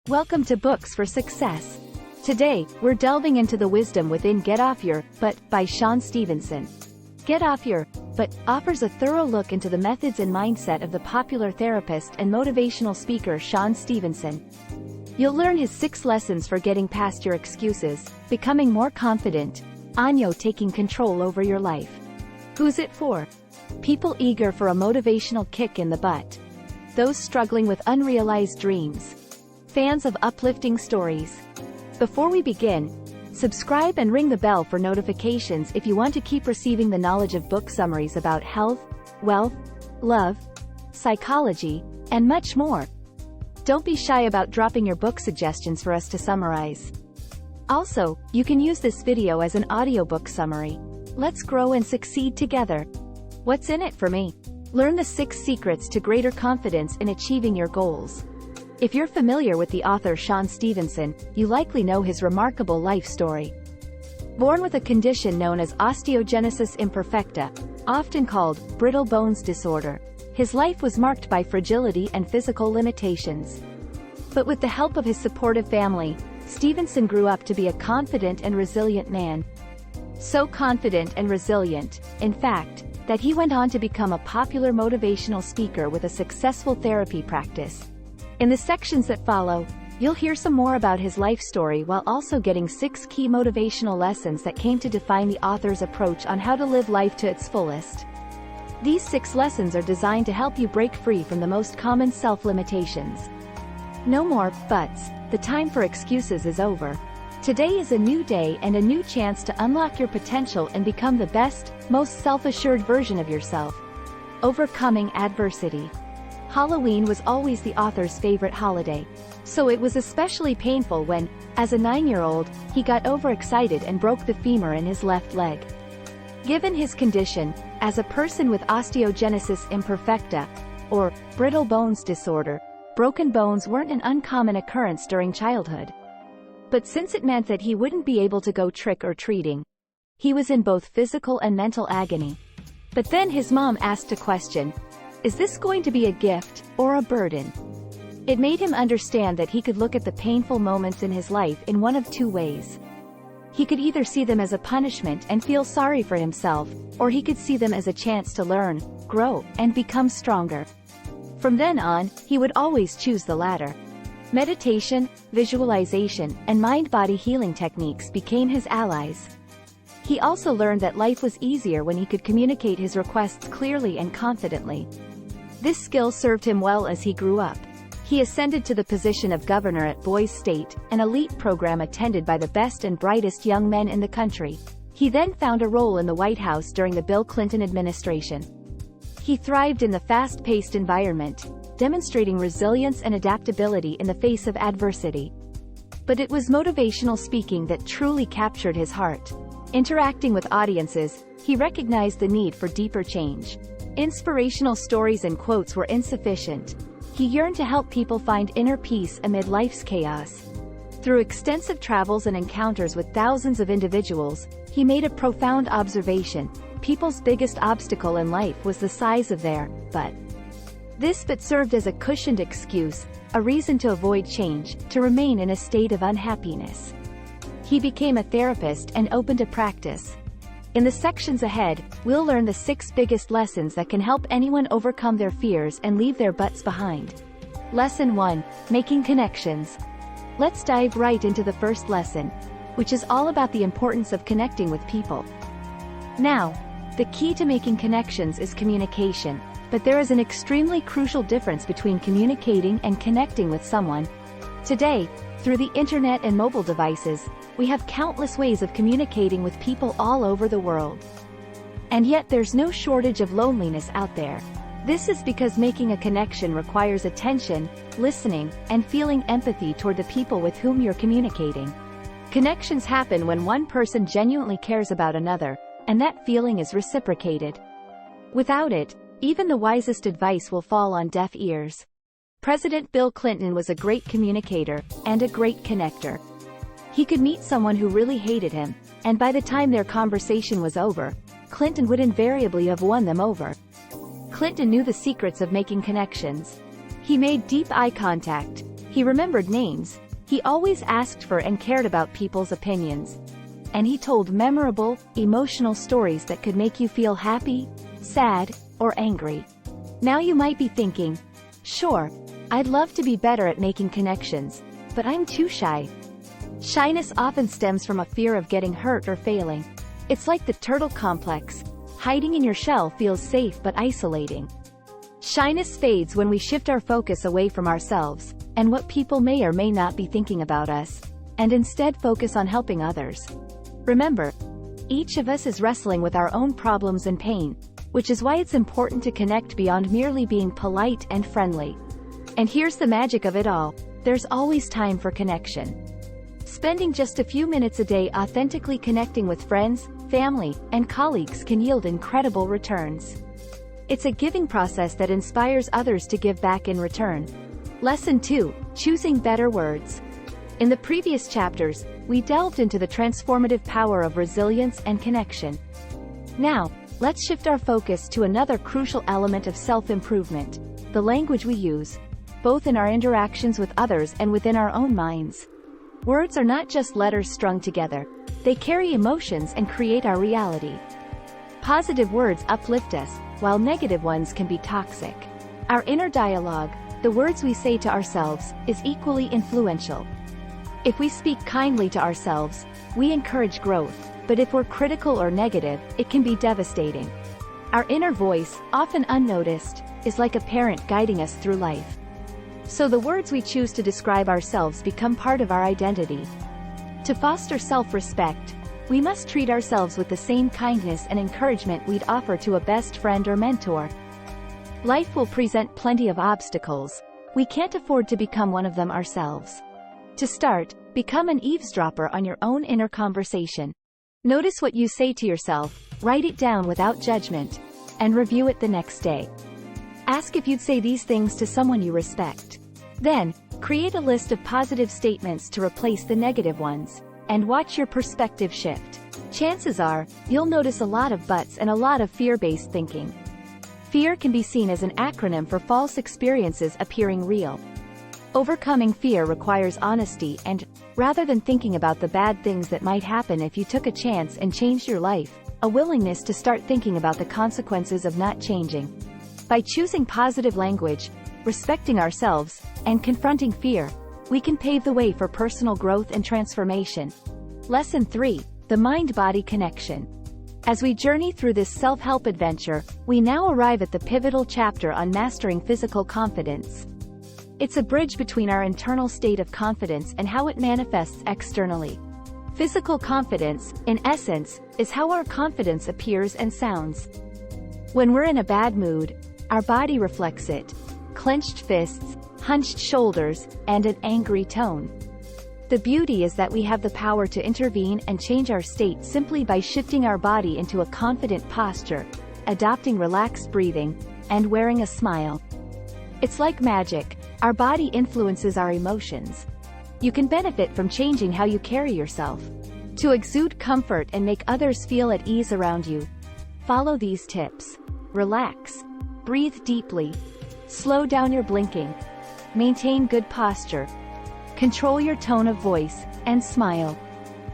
Welcome to Books for Success. Today, we're delving into the wisdom within Get Off Your Butt by Stephenson. Get Off Your Butt offers a thorough look into the methods and mindset of the popular therapist and motivational speaker Stephenson. You'll learn his 6 lessons for getting past your excuses, becoming more confident, taking control over your life. Who's it for? People eager for a motivational kick in the butt. Those struggling with unrealized dreams. Fans of uplifting stories. Before we begin, subscribe and ring the bell for notifications if you want to keep receiving the knowledge of book summaries about health, wealth, love, psychology, and much more. Don't be shy about dropping your book suggestions for us to summarize. Also, you can use this video as an audiobook summary. Let's grow and succeed together. What's in it for me? Learn the 6 secrets to greater confidence in achieving your goals. If you're familiar with the author Stephenson, you likely know his remarkable life story. Born with a condition known as osteogenesis imperfecta, often called brittle bones disorder, his life was marked by fragility and physical limitations. But with the help of his supportive family, Stephenson grew up to be a confident and resilient man. So confident and resilient, in fact, that he went on to become a popular motivational speaker with a successful therapy practice. In the sections that follow, you'll hear some more about his life story while also getting 6 key motivational lessons that came to define the author's approach on how to live life to its fullest. These 6 lessons are designed to help you break free from the most common self-limitations. No more buts. The time for excuses is over. Today is a new day and a new chance to unlock your potential and become the best, most self-assured version of yourself. Overcoming adversity. Halloween was always the author's favorite holiday, so it was especially painful when, as a 9-year-old, he got overexcited and broke the femur in his left leg. Given his condition, as a person with osteogenesis imperfecta, or brittle bones disorder, broken bones weren't an uncommon occurrence during childhood. But since it meant that he wouldn't be able to go trick-or-treating, he was in both physical and mental agony. But then his mom asked a question: is this going to be a gift, or a burden? It made him understand that he could look at the painful moments in his life in one of 2 ways. He could either see them as a punishment and feel sorry for himself, or he could see them as a chance to learn, grow, and become stronger. From then on, he would always choose the latter. Meditation, visualization, and mind-body healing techniques became his allies. He also learned that life was easier when he could communicate his requests clearly and confidently. This skill served him well as he grew up. He ascended to the position of governor at Boys State, an elite program attended by the best and brightest young men in the country. He then found a role in the White House during the Bill Clinton administration. He thrived in the fast-paced environment, demonstrating resilience and adaptability in the face of adversity. But it was motivational speaking that truly captured his heart. Interacting with audiences, he recognized the need for deeper change. Inspirational stories and quotes were insufficient. He yearned to help people find inner peace amid life's chaos. Through extensive travels and encounters with thousands of individuals, he made a profound observation: people's biggest obstacle in life was the size of their butt. This but served as a cushioned excuse, a reason to avoid change, to remain in a state of unhappiness. He became a therapist and opened a practice. In the sections ahead, we'll learn the 6 biggest lessons that can help anyone overcome their fears and leave their butts behind. Lesson 1: Making connections. Let's dive right into the first lesson, which is all about the importance of connecting with people. Now, the key to making connections is communication, but there is an extremely crucial difference between communicating and connecting with someone. Today, through the internet and mobile devices, we have countless ways of communicating with people all over the world. And yet there's no shortage of loneliness out there. This is because making a connection requires attention, listening, and feeling empathy toward the people with whom you're communicating. Connections happen when one person genuinely cares about another, and that feeling is reciprocated. Without it, even the wisest advice will fall on deaf ears. President Bill Clinton was a great communicator, and a great connector. He could meet someone who really hated him, and by the time their conversation was over, Clinton would invariably have won them over. Clinton knew the secrets of making connections. He made deep eye contact, He remembered names. He always asked for and cared about people's opinions. And he told memorable, emotional stories that could make you feel happy, sad, or angry. Now you might be thinking, sure, I'd love to be better at making connections, but I'm too shy. Shyness often stems from a fear of getting hurt or failing. It's like the turtle complex. Hiding in your shell feels safe but isolating. Shyness fades when we shift our focus away from ourselves, and what people may or may not be thinking about us, and instead focus on helping others. Remember, each of us is wrestling with our own problems and pain, which is why it's important to connect beyond merely being polite and friendly. And here's the magic of it all: there's always time for connection. Spending just a few minutes a day authentically connecting with friends, family, and colleagues can yield incredible returns. It's a giving process that inspires others to give back in return. Lesson 2: Choosing better words. In the previous chapters, we delved into the transformative power of resilience and connection. Now, let's shift our focus to another crucial element of self-improvement: the language we use, both in our interactions with others and within our own minds. Words are not just letters strung together. They carry emotions and create our reality. Positive words uplift us, while negative ones can be toxic. Our inner dialogue, the words we say to ourselves, is equally influential. If we speak kindly to ourselves, we encourage growth, but if we're critical or negative, it can be devastating. Our inner voice, often unnoticed, is like a parent guiding us through life. So the words we choose to describe ourselves become part of our identity. To foster self-respect, we must treat ourselves with the same kindness and encouragement we'd offer to a best friend or mentor. Life will present plenty of obstacles. We can't afford to become one of them ourselves. To start, become an eavesdropper on your own inner conversation. Notice what you say to yourself, write it down without judgment, and review it the next day. Ask if you'd say these things to someone you respect. Then, create a list of positive statements to replace the negative ones, and watch your perspective shift. Chances are, you'll notice a lot of buts and a lot of fear-based thinking. Fear can be seen as an acronym for false experiences appearing real. Overcoming fear requires honesty and, rather than thinking about the bad things that might happen if you took a chance and changed your life, a willingness to start thinking about the consequences of not changing. By choosing positive language, respecting ourselves, and confronting fear, we can pave the way for personal growth and transformation. Lesson 3: The Mind-Body Connection. As we journey through this self-help adventure, we now arrive at the pivotal chapter on mastering physical confidence. It's a bridge between our internal state of confidence and how it manifests externally. Physical confidence, in essence, is how our confidence appears and sounds. When we're in a bad mood, our body reflects it: clenched fists, hunched shoulders, and an angry tone. The beauty is that we have the power to intervene and change our state simply by shifting our body into a confident posture, adopting relaxed breathing, and wearing a smile. It's like magic. Our body influences our emotions. You can benefit from changing how you carry yourself. To exude comfort and make others feel at ease around you, follow these tips. Relax. Breathe deeply. Slow down your blinking. Maintain good posture. Control your tone of voice, and smile.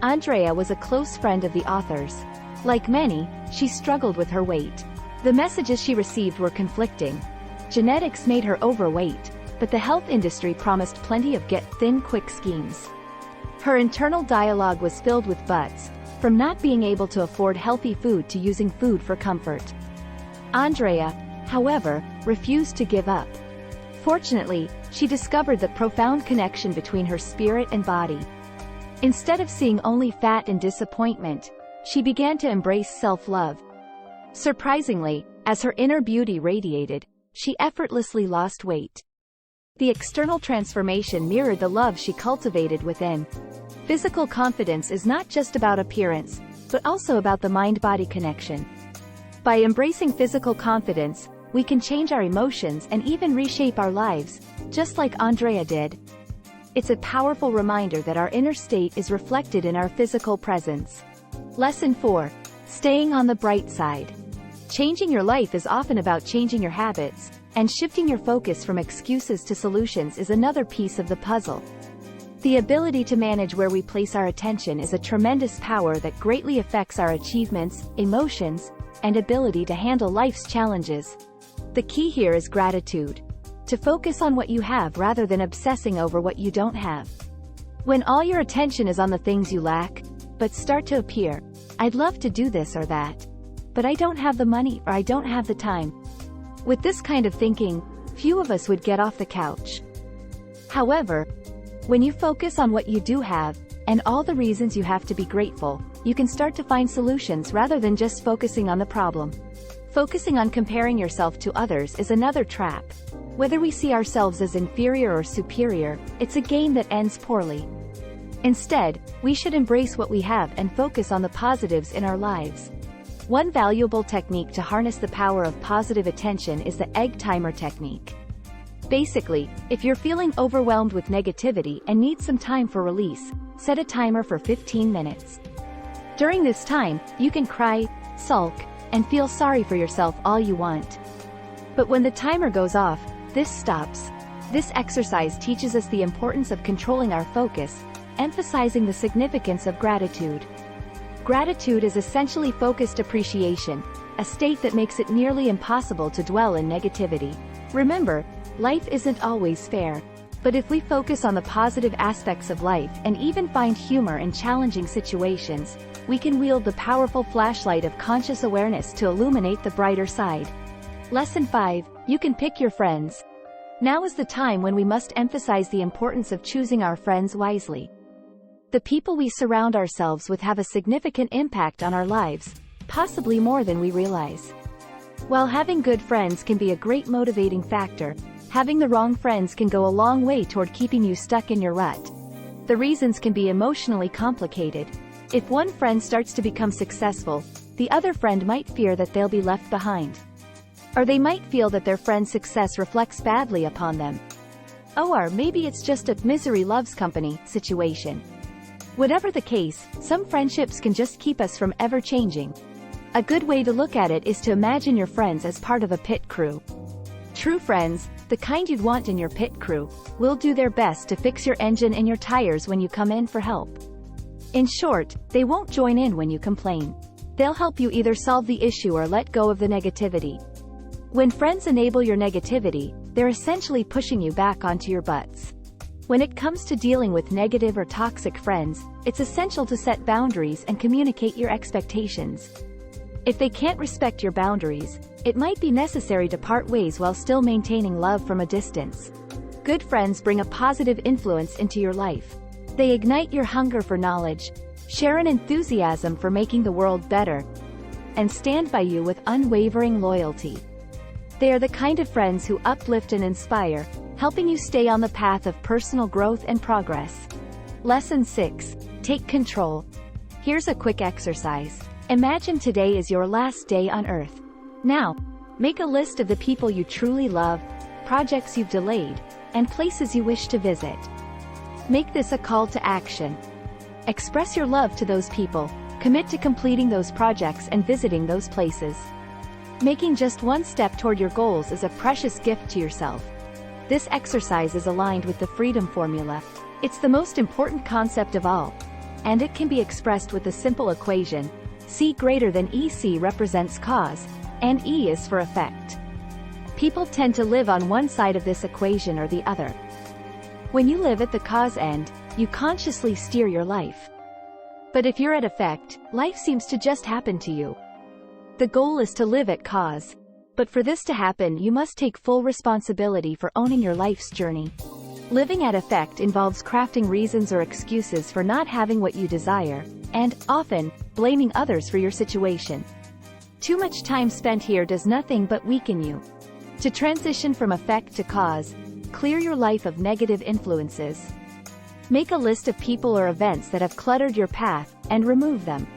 Andrea was a close friend of the author's. Like many, she struggled with her weight. The messages she received were conflicting. Genetics made her overweight, but the health industry promised plenty of get-thin-quick schemes. Her internal dialogue was filled with buts, from not being able to afford healthy food to using food for comfort. Andrea, however, refused to give up. Fortunately, she discovered the profound connection between her spirit and body. Instead of seeing only fat and disappointment, she began to embrace self-love. Surprisingly, as her inner beauty radiated, she effortlessly lost weight. The external transformation mirrored the love she cultivated within. Physical confidence is not just about appearance, but also about the mind-body connection. By embracing physical confidence, we can change our emotions and even reshape our lives, just like Andrea did. It's a powerful reminder that our inner state is reflected in our physical presence. Lesson 4: Staying on the bright side. Changing your life is often about changing your habits, And shifting your focus from excuses to solutions is another piece of the puzzle. The ability to manage where we place our attention is a tremendous power that greatly affects our achievements, emotions, and ability to handle life's challenges. The key here is gratitude. To focus on what you have rather than obsessing over what you don't have. When all your attention is on the things you lack, but start to appear, I'd love to do this or that, but I don't have the money or I don't have the time. With this kind of thinking, few of us would get off the couch. However, when you focus on what you do have, and all the reasons you have to be grateful, you can start to find solutions rather than just focusing on the problem. Focusing on comparing yourself to others is another trap. Whether we see ourselves as inferior or superior, it's a game that ends poorly. Instead, we should embrace what we have and focus on the positives in our lives. One valuable technique to harness the power of positive attention is the egg timer technique. Basically, if you're feeling overwhelmed with negativity and need some time for release, set a timer for 15 minutes. During this time, you can cry, sulk, and feel sorry for yourself all you want. But when the timer goes off, this stops. This exercise teaches us the importance of controlling our focus, emphasizing the significance of gratitude. Gratitude is essentially focused appreciation, a state that makes it nearly impossible to dwell in negativity. Remember, life isn't always fair. But if we focus on the positive aspects of life and even find humor in challenging situations, we can wield the powerful flashlight of conscious awareness to illuminate the brighter side. Lesson 5. You can pick your friends. Now is the time when we must emphasize the importance of choosing our friends wisely. The people we surround ourselves with have a significant impact on our lives, possibly more than we realize. While having good friends can be a great motivating factor, having the wrong friends can go a long way toward keeping you stuck in your rut. The reasons can be emotionally complicated. If one friend starts to become successful, the other friend might fear that they'll be left behind. Or they might feel that their friend's success reflects badly upon them. Or maybe it's just a misery loves company situation. Whatever the case, some friendships can just keep us from ever changing. A good way to look at it is to imagine your friends as part of a pit crew. True friends, the kind you'd want in your pit crew, will do their best to fix your engine and your tires when you come in for help. In short, they won't join in when you complain. They'll help you either solve the issue or let go of the negativity. When friends enable your negativity, they're essentially pushing you back onto your butts. When it comes to dealing with negative or toxic friends, it's essential to set boundaries and communicate your expectations. If they can't respect your boundaries, it might be necessary to part ways while still maintaining love from a distance. Good friends bring a positive influence into your life. They ignite your hunger for knowledge, share an enthusiasm for making the world better, and stand by you with unwavering loyalty. They are the kind of friends who uplift and inspire, helping you stay on the path of personal growth and progress. Lesson 6. Take control. Here's a quick exercise. Imagine today is your last day on Earth. Now, make a list of the people you truly love, projects you've delayed, and places you wish to visit. Make this a call to action. Express your love to those people, commit to completing those projects and visiting those places. Making just one step toward your goals is a precious gift to yourself. This exercise is aligned with the freedom formula. It's the most important concept of all, and it can be expressed with a simple equation. C greater than EC represents cause, and E is for effect. People tend to live on one side of this equation or the other. When you live at the cause end, you consciously steer your life. But if you're at effect, life seems to just happen to you. The goal is to live at cause. But for this to happen, you must take full responsibility for owning your life's journey. Living at effect involves crafting reasons or excuses for not having what you desire, and, often, blaming others for your situation. Too much time spent here does nothing but weaken you. To transition from effect to cause, clear your life of negative influences. Make a list of people or events that have cluttered your path, and remove them.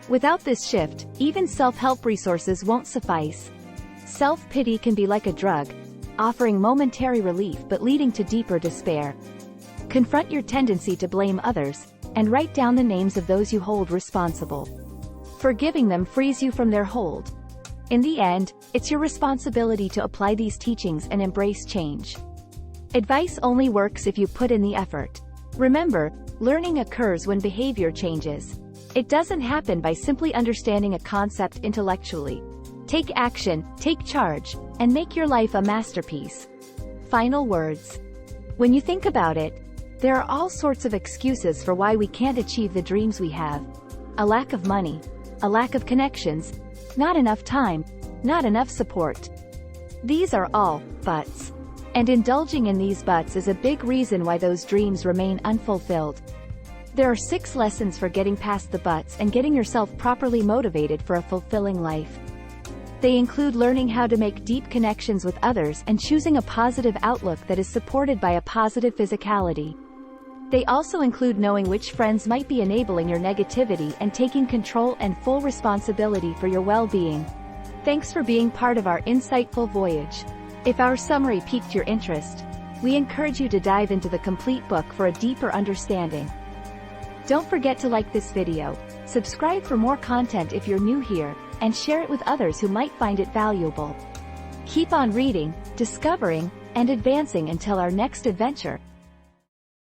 Without this shift, even self-help resources won't suffice. Self-pity can be like a drug, offering momentary relief but leading to deeper despair. Confront your tendency to blame others, and write down the names of those you hold responsible. Forgiving them frees you from their hold. In the end, it's your responsibility to apply these teachings and embrace change. Advice only works if you put in the effort. Remember, learning occurs when behavior changes. It doesn't happen by simply understanding a concept intellectually. Take action, take charge, and make your life a masterpiece. Final words. When you think about it, there are all sorts of excuses for why we can't achieve the dreams we have. A lack of money, a lack of connections, not enough time, not enough support. These are all buts. And indulging in these buts is a big reason why those dreams remain unfulfilled. There are 6 lessons for getting past the buts and getting yourself properly motivated for a fulfilling life. They include learning how to make deep connections with others and choosing a positive outlook that is supported by a positive physicality. They also include knowing which friends might be enabling your negativity and taking control and full responsibility for your well-being. Thanks for being part of our insightful voyage. If our summary piqued your interest, we encourage you to dive into the complete book for a deeper understanding. Don't forget to like this video, subscribe for more content if you're new here, and share it with others who might find it valuable. Keep on reading, discovering, and advancing until our next adventure.